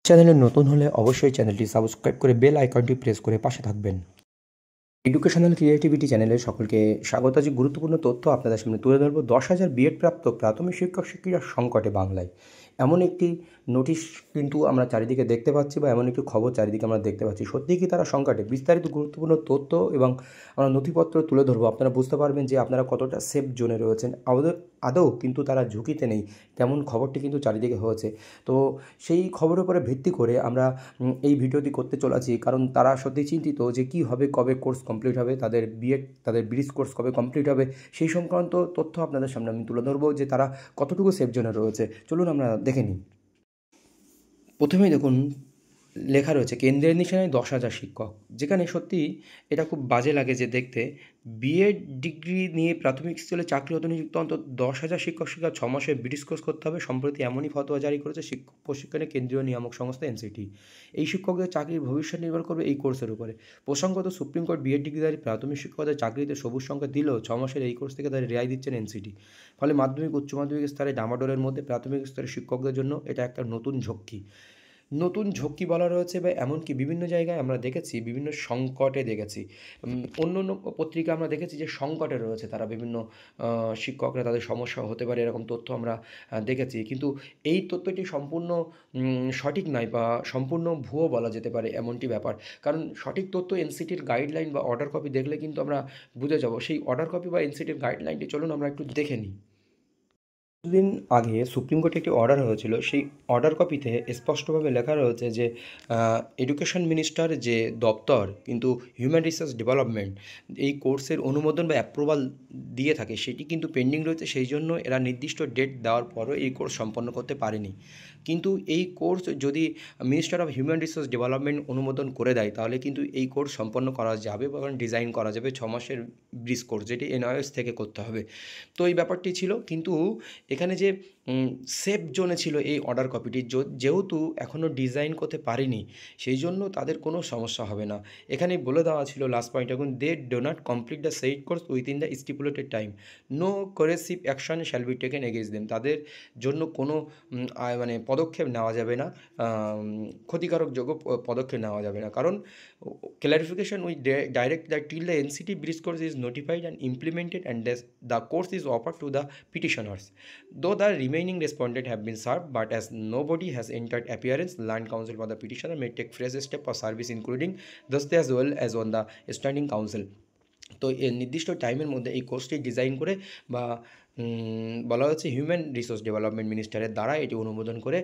চ্যানেলে নতুন হলে অবশ্যই চ্যানেলটি সাবস্ক্রাইব করে বেল আইকনটি প্রেস করে পাশে থাকবেন। এডুকেশনাল ক্রিয়েটিভিটি চ্যানেলে সকলকে স্বাগত। আজ গুরুত্বপূর্ণ তথ্য আপনাদের সামনে তুলে ধরবো। 10,000 বিএড প্রাপ্ত প্রাথমিক শিক্ষক শিক্ষিকা সংকটে বাংলায়, এমন একটি নোটিশ কিন্তু আমরা চারিদিকে দেখতে পাচ্ছি, বা এমন একটি খবর চারিদিকে আমরা দেখতে পাচ্ছি। সত্যিই কি তারা সংকটে? বিস্তারিত গুরুত্বপূর্ণ তথ্য এবং আমরা নথিপত্র তুলে ধরবো। আপনারা বুঝতে পারবেন যে আপনারা কতটা সেফ জোনে রয়েছেন, আদৌ কিন্তু তারা ঝুঁকিতে নেই, তেমন খবরটি কিন্তু চারিদিকে হয়েছে। তো সেই খবরের উপরে ভিত্তি করে আমরা এই ভিডিওটি করতে চলেছি, কারণ তারা সত্যি চিন্তিত যে কী হবে, কবে কোর্স কমপ্লিট হবে, তাদের বিএড, তাদের ব্রিজ কোর্স কবে কমপ্লিট হবে। সেই সংক্রান্ত তথ্য আপনাদের সামনে আমি তুলে ধরবো যে তারা কতটুকু সেফ জোনে রয়েছে। চলুন আমরা দেখে নিই। প্রথমেই দেখুন, লেখা রয়েছে কেন্দ্রের নিশানায় 10,000 শিক্ষক, যেখানে সত্যি এটা খুব বাজে লাগে যে দেখতে। বিএড ডিগ্রি নিয়ে প্রাথমিক স্কুলে চাকরি হতে নিযুক্ত অন্তত 10,000 শিক্ষক শিক্ষা 6 মাসে ব্রিটিশ কোর্স করতে হবে। সম্প্রতি এমনই ফতোয়া জারি করেছে শিক্ষক প্রশিক্ষণের কেন্দ্রীয় নিয়ামক সংস্থা এনসিটি। এই শিক্ষকদের চাকরির ভবিষ্যৎ নির্ভর করবে এই কোর্সের উপরে। প্রসঙ্গত, সুপ্রিম কোর্ট বিএড ডিগ্রিধারী প্রাথমিক শিক্ষকদের চাকরিতে সবুজ সংখ্যা দিলেও 6 মাসের এই কোর্স থেকে তাদের রেহাই দিচ্ছেন এনসিটি। ফলে মাধ্যমিক উচ্চ মাধ্যমিক স্তরে ডামাডোলের মধ্যে প্রাথমিক স্তরের শিক্ষকদের জন্য এটা একটা নতুন ঝক্কি বলা রয়েছে। বা এমনকি বিভিন্ন জায়গায় আমরা দেখেছি, বিভিন্ন সংকটে দেখেছি, অন্য অন্য পত্রিকা আমরা দেখেছি যে সংকটে রয়েছে তারা, বিভিন্ন শিক্ষকরা, তাদের সমস্যা হতে পারে এরকম তথ্য আমরা দেখেছি। কিন্তু এই তথ্যটি সম্পূর্ণ সঠিক নয়, বা সম্পূর্ণ ভুয়ো বলা যেতে পারে এমনটি ব্যাপার। কারণ সঠিক তথ্য এনসিটির গাইডলাইন বা অর্ডার কপি দেখলে কিন্তু আমরা বুঝে যাব। সেই অর্ডার কপি বা এনসিটির গাইডলাইনটি চলুন আমরা একটু দেখে নিই। কিছুদিন আগে সুপ্রিম কোর্টে একটি অর্ডার হয়েছিল। সেই অর্ডার কপিতে স্পষ্টভাবে লেখা রয়েছে যে এডুকেশন মিনিস্টার যে দপ্তর কিন্তু হিউম্যান রিসোর্স ডেভেলপমেন্ট এই কোর্সের অনুমোদন বা অ্যাপ্রুভাল দিয়ে থাকে, সেটি কিন্তু পেন্ডিং রয়েছে। সেই জন্য এরা নির্দিষ্ট ডেট দেওয়ার পরও এই কোর্স সম্পন্ন করতে পারেনি। কিন্তু এই কোর্স যদি minister of human resource development অনুমোদন করে দেয়, তাহলে কিন্তু এই কোর্স সম্পন্ন করা যাবে, বা ডিজাইন করা যাবে 6 মাসের ব্রিজ কোর্স, যেটি এনআইএস থেকে করতে হবে। তো এই ব্যাপারটি ছিল। কিন্তু এখানে যে সেফ জোনে ছিল এই অর্ডার কপিটি, যেহেতু এখনও ডিজাইন করতে পারিনি, সেই জন্য তাদের কোনো সমস্যা হবে না। এখানে বলে দেওয়া ছিল লাস্ট পয়েন্ট, এখন they do not complete the said course within the stipulated time, no coercive action shall be taken against them. তাদের জন্য কোনো মানে পদক্ষেপ নেওয়া যাবে না, ক্ষতিকারক যোগ্য পদক্ষেপ নেওয়া যাবে না। কারণ clarification we direct that till the NCT bridge course is notified and implemented, and the course is offered to the petitioners. Though the remaining respondent have been served, but as nobody has entered appearance, land council for the petitioner may take fresh step for service, including thus as well as on the standing council. তো এর নির্দিষ্ট টাইমের মধ্যে এই কোর্সটি design করে, বা বলা হচ্ছে হিউম্যান রিসোর্স ডেভেলপমেন্ট মিনিস্টারের দ্বারা এটি অনুমোদন করে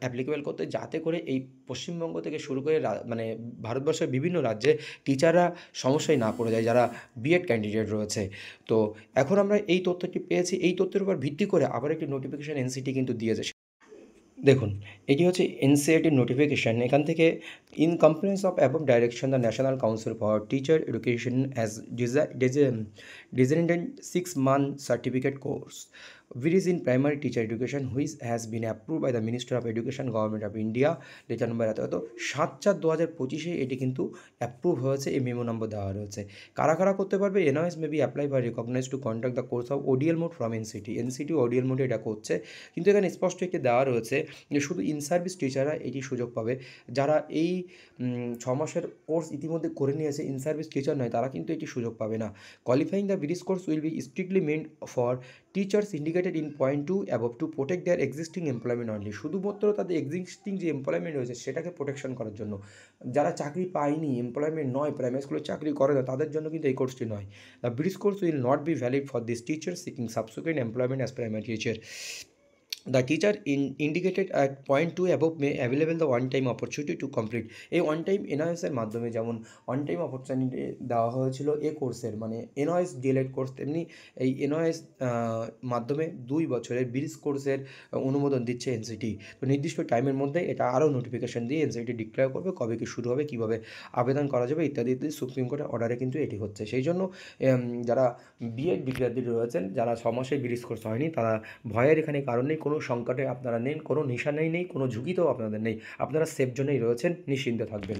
অ্যাপ্লিকেবল করতে, যাতে করে এই পশ্চিমবঙ্গ থেকে শুরু করে মানে ভারতবর্ষের বিভিন্ন রাজ্যে টিচাররা সমস্যায় না পড়ে যায়, যারা বিএড ক্যান্ডিডেট রয়েছে। তো এখন আমরা এই তথ্যটি পেয়েছি, এই তথ্যের উপর ভিত্তি করে আবার একটি নোটিফিকেশান এনসিটি কিন্তু দিয়েছে। দেখুন, এটি হচ্ছে এনসিআরটির নোটিফিকেশান। এখান থেকে in compliance of above direction the National Council for Teacher Education as designed 6-month certificate course which is in primary teacher education, which has been approved by the Minister of Education, Government of India, letter number এত 7/4/2025 এটি কিন্তু approve হয়েছে। এই memo number দেওয়া রয়েছে। কারা কারা করতে পারবে? এনওএস মে বি অ্যাপ্লাই বা recognise to conduct the course of ODL mode from NCT ODL মোডে এটা করছে। কিন্তু এখানে স্পষ্ট একটি দেওয়া রয়েছে যে শুধু ইন সার্ভিস টিচাররা এটি সুযোগ পাবে। যারা এই 6 মাসের কোর্স ইতিমধ্যে করে নিয়েছে, ইন সার্ভিস টিচার নয়, তারা কিন্তু এটি সুযোগ পাবে না। Qualifying the bridge course will be strictly meant for teachers indicated in point 2 above to protect their existing employment only. শুধুমাত্র তাদের এক্সিস্টিং যে এমপ্লয়মেন্ট রয়েছে সেটাকে প্রোটেকশন করার জন্য। যারা চাকরি পায়নি, এমপ্লয়মেন্ট নয়, প্রাইমারি স্কুলে চাকরি করে না, তাদের জন্য কিন্তু এই কোর্সটি নয়। The bridge course will not be valid for this teacher seeking subsequent employment as primary teacher. The teacher indicated at point 2 above may available the one time opportunity to complete. এই ওয়ান টাইম এনওএসের মাধ্যমে যেমন one time opportunity দেওয়া হয়েছিল এ কোর্সের, মানে nos D.El.Ed course, তেমনি এই nos মাধ্যমে 2 বছরের ব্রিজ কোর্সের অনুমোদন দিচ্ছে এনসিটি। তো নির্দিষ্ট টাইমের মধ্যে এটা আরও নোটিফিকেশান দিয়ে এনসিটি ডিক্লেয়ার করবে কবে কি শুরু হবে, কীভাবে আবেদন করা যাবে ইত্যাদি ইত্যাদি। সুপ্রিম কোর্টের অর্ডারে কিন্তু এটি হচ্ছে। সেই জন্য যারা বিএড ডিগ্রি রয়েছেন, যারা 6 মাসের ব্রিজ কোর্স হয়নি, তারা ভয়ের এখানে কারণ নেই, কোনো সংকটে আপনারা নেই, কোনো নিশানাই নেই, কোনো ঝুঁকিতেও আপনাদের নেই। আপনারা সেফ জোনেই রয়েছেন, নিশ্চিন্তে থাকবেন।